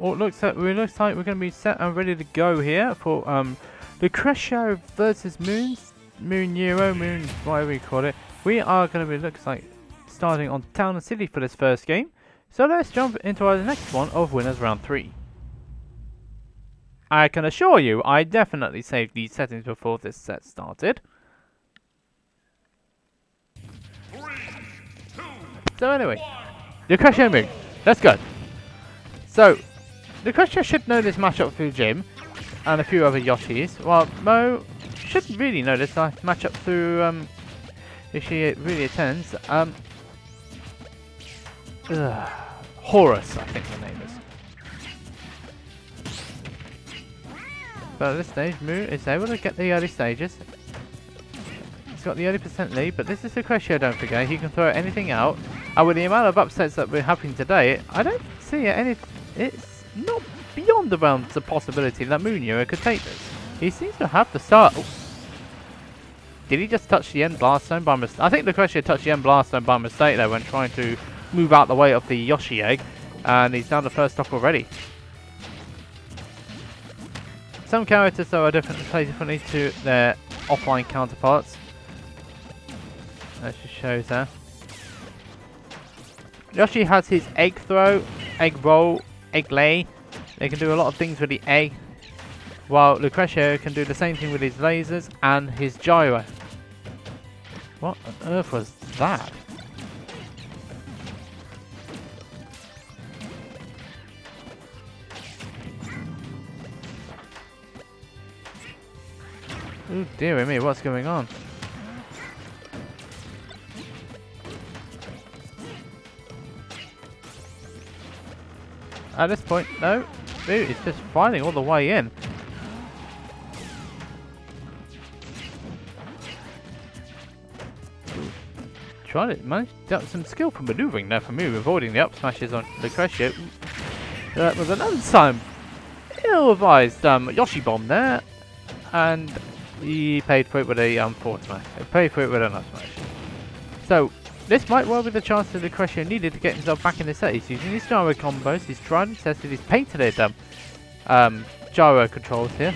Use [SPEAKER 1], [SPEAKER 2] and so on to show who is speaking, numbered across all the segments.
[SPEAKER 1] Well, looks like we're going to be set and ready to go here for Lucretio versus Moon Euro, Moon whatever you call it. We are going to be looks like starting on Town and City for this first game. So let's jump into our next one of Winners Round 3. I can assure you, I definitely saved these settings before this set started. So anyway, Lucretio Moon, let's go. So, Lucretio should know this matchup through Jim and a few other Yoshis, while Mo should really know this matchup through if she really attends. Horus, I think the name is. But at this stage, Moo is able to get the early stages. He's got the 80% lead, but this is Lucretio, don't forget. He can throw anything out. And with the amount of upsets that we're having today, I don't see it's not beyond the realms of possibility that Moon could take this. He seems to have the start. Oh. Did he just touch the end blast zone by mistake? I think Lucretio touched the end blast zone by mistake there when trying to move out the way of the Yoshi egg. And he's down the first stock already. Some characters though are play differently to their offline counterparts. That just shows there. Yoshi has his egg throw, egg roll, egg lay. They can do a lot of things with the egg. While Lucretio can do the same thing with his lasers and his gyro. What on earth was that? Oh dear me, what's going on? At this point, no, dude, it's just fighting all the way in. Trying to manage some skillful maneuvering there for me, avoiding the up smashes on Lucretio. That was an untimed, ill-advised Yoshi bomb there, and he paid for it with a forward smash. He paid for it with an up smash. So this might well be the chance that Lucretio needed to get himself back in the set. He's using his gyro combos. He's tried and tested. He's painted it gyro controls here.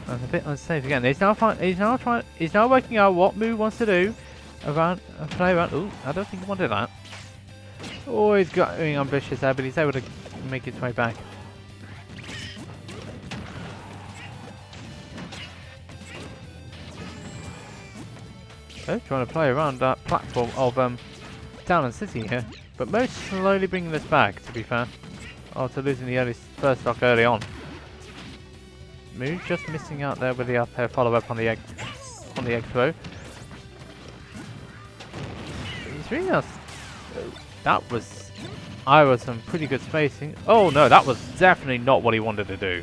[SPEAKER 1] That's a bit unsafe again. He's now working out what Moo wants to do around play around. Ooh, I don't think he wanted that. Oh, he's getting ambitious there, but he's able to make his way back. So, trying to play around that platform of Town and City here, but Mo's slowly bringing this back. To be fair, after losing the first stock early on. Moo just missing out there with the up air follow up on the egg throw. He's really not. I was some pretty good spacing. Oh no, that was definitely not what he wanted to do.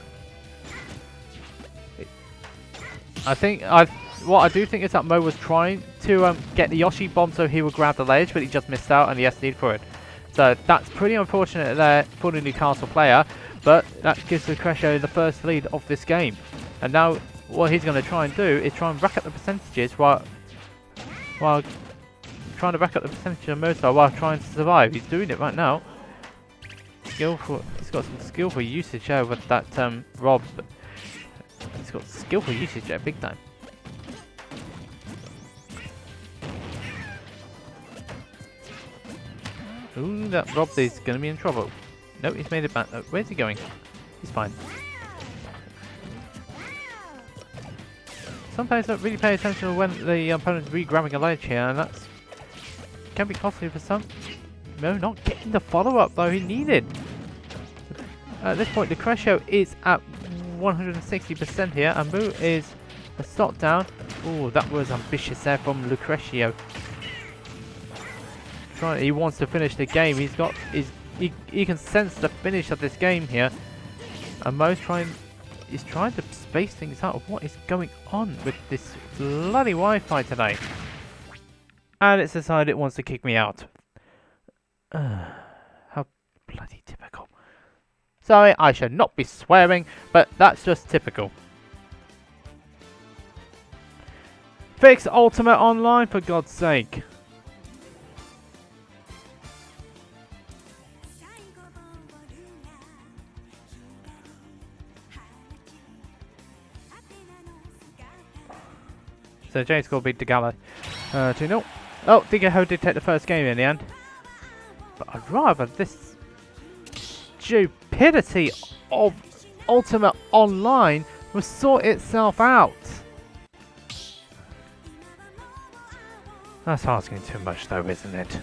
[SPEAKER 1] What I do think is that Mo was trying to get the Yoshi bomb so he would grab the ledge, but he just missed out and he has need for it. So that's pretty unfortunate there for the Newcastle player. But that gives Lucretio the first lead of this game. And now what he's going to try and do is try and rack up the percentages while trying to rack up the percentage of Mozart while trying to survive. He's doing it right now. He's got some skillful usage there with that R.O.B. He's got skillful usage there, big time. Ooh, that R.O.B. is going to be in trouble. No, he's made it back. No, where's he going? He's fine. Some players don't really pay attention when the opponent's re-grabbing a ledge here, and that's can be costly for some. No, not getting the follow-up though he needed. At this point, Lucretio is at 160% here, and Moo is a stop down. Oh, that was ambitious there from Lucretio. He wants to finish the game. He can sense the finish of this game here, and Mo's trying to space things out of what is going on with this bloody Wi-Fi today. And it's decided it wants to kick me out. How bloody typical. Sorry, I should not be swearing, but that's just typical. Fix Ultimate Online, for God's sake. So J score beat Degala 2-0. Oh, Digaho did take the first game in the end. But I'd rather this stupidity of Ultimate Online will sort itself out. That's asking too much though, isn't it?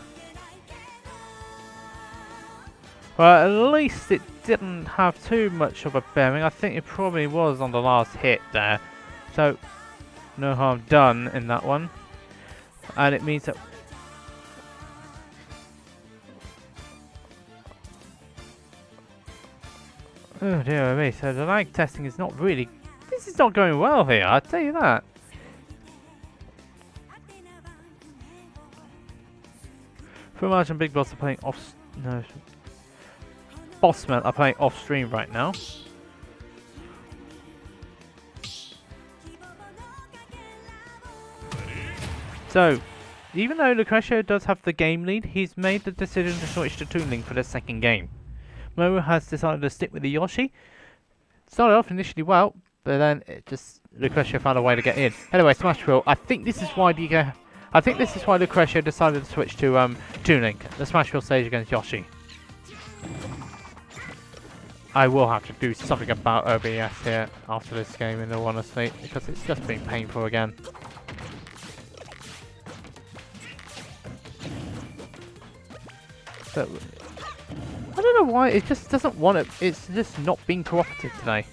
[SPEAKER 1] Well, at least it didn't have too much of a bearing. I think it probably was on the last hit there. So, no harm done in that one. And it means that... Oh dear me, so the lag testing is not really... This is not going well here, I'll tell you that. Fromage and Big Boss are playing off... No... Bossman are playing off stream right now. So, even though Lucretio does have the game lead, he's made the decision to switch to Toon Link for the second game. Momo has decided to stick with the Yoshi. Started off initially well, but then it just Lucretio found a way to get in. Anyway, Smash Drill. I think this is why Lucretio decided to switch to Toon Link, the Smash Drill stage against Yoshi. I will have to do something about OBS here after this game, in all honesty, because it's just been painful again. So, I don't know why, it just doesn't want it, it's just not being cooperative today.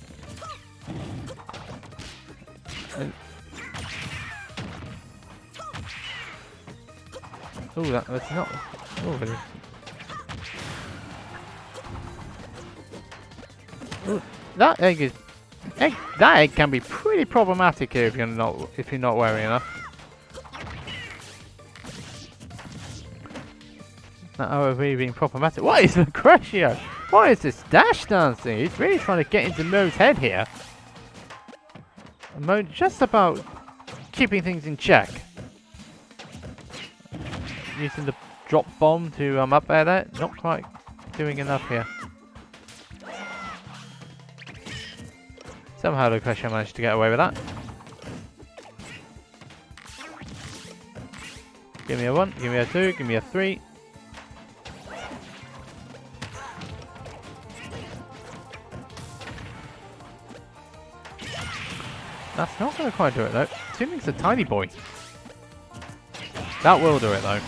[SPEAKER 1] Oh, that's not... Oh, really? Ooh, that egg can be pretty problematic here if you're not wary enough. That R.O.B being problematic. What is Lucretio? What is this dash dancing? He's really trying to get into Mo's head here. Mo just about keeping things in check. Using the drop bomb to up air there. Not quite doing enough here. Somehow Lucretio managed to get away with that. Give me a 1, give me a 2, give me a 3. That's not going to quite do it though. Toon Link's a tiny boy. That will do it though.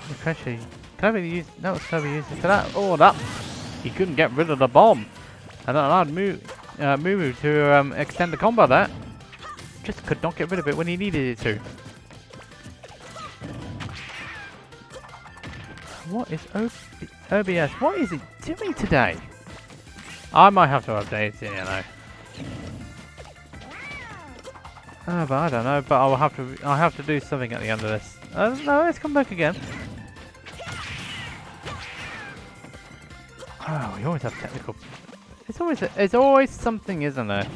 [SPEAKER 1] Lucretio, cleverly used. That was cleverly used for that. Oh, that he couldn't get rid of the bomb, and that allowed Moo to extend the combo there. Just could not get rid of it when he needed it to. What is OBS? What is it doing today? I might have to update it, you know. But I don't know. But I'll have to do something at the end of this. No, let's come back again. Oh, we always have technical. It's always something, isn't there,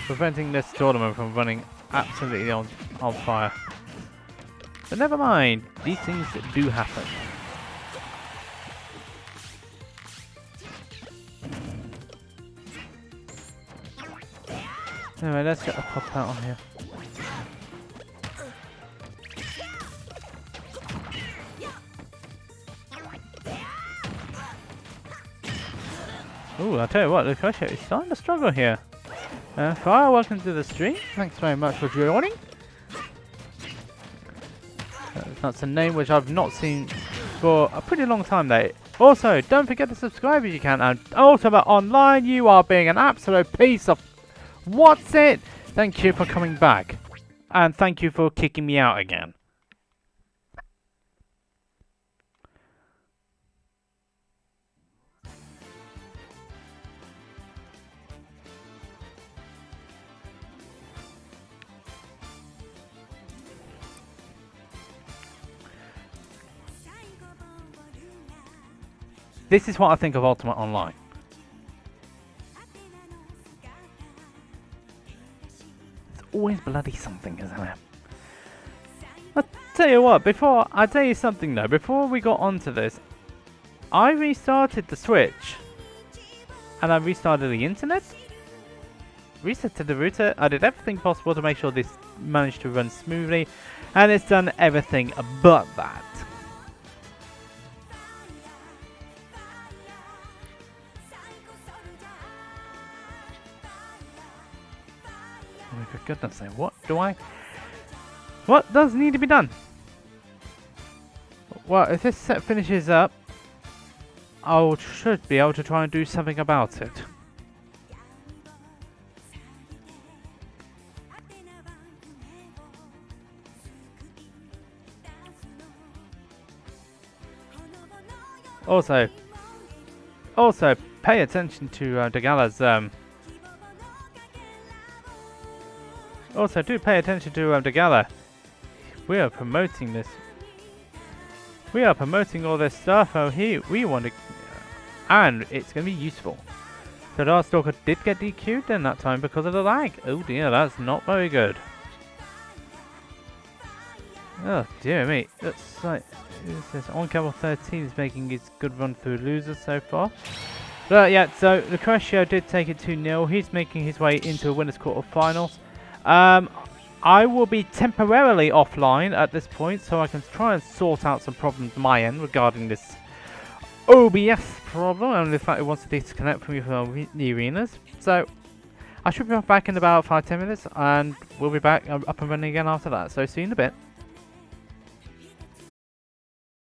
[SPEAKER 1] preventing this tournament from running absolutely on fire. But never mind, these things do happen. Anyway, let's get the pop out on here. Ooh, I'll tell you what, Lucretio is starting to struggle here. Fire, welcome to the stream. Thanks very much for joining. That's a name which I've not seen for a pretty long time there. Also, don't forget to subscribe if you can. And Ultimate Online, you are being an absolute piece of... What's it? Thank you for coming back. And thank you for kicking me out again. This is what I think of Ultimate Online. always bloody something, isn't there? I'll tell you what, I'll tell you something though, before we got onto this, I restarted the Switch, and I restarted the internet, resetted the router, I did everything possible to make sure this managed to run smoothly, and it's done everything but that. Oh, for goodness sake, what does need to be done? Well, if this set finishes up, I should be able to try and do something about it. Also, pay attention to Degala's Also, do pay attention to Degala. We are promoting this. We are promoting all this stuff. Oh, we want to, and it's going to be useful. So Darkstalker did get DQ'd in that time because of the lag. Oh dear, that's not very good. Oh dear me, looks like this on Camel 13 is making his good run through losers so far. But yeah, so Lucretio did take it 2-0. He's making his way into a winners quarterfinals. I will be temporarily offline at this point, so I can try and sort out some problems on my end regarding this OBS problem and the fact it wants to disconnect from me from the arenas. So I should be back in about 5-10 minutes, and we'll be back up and running again after that. So see you in a bit.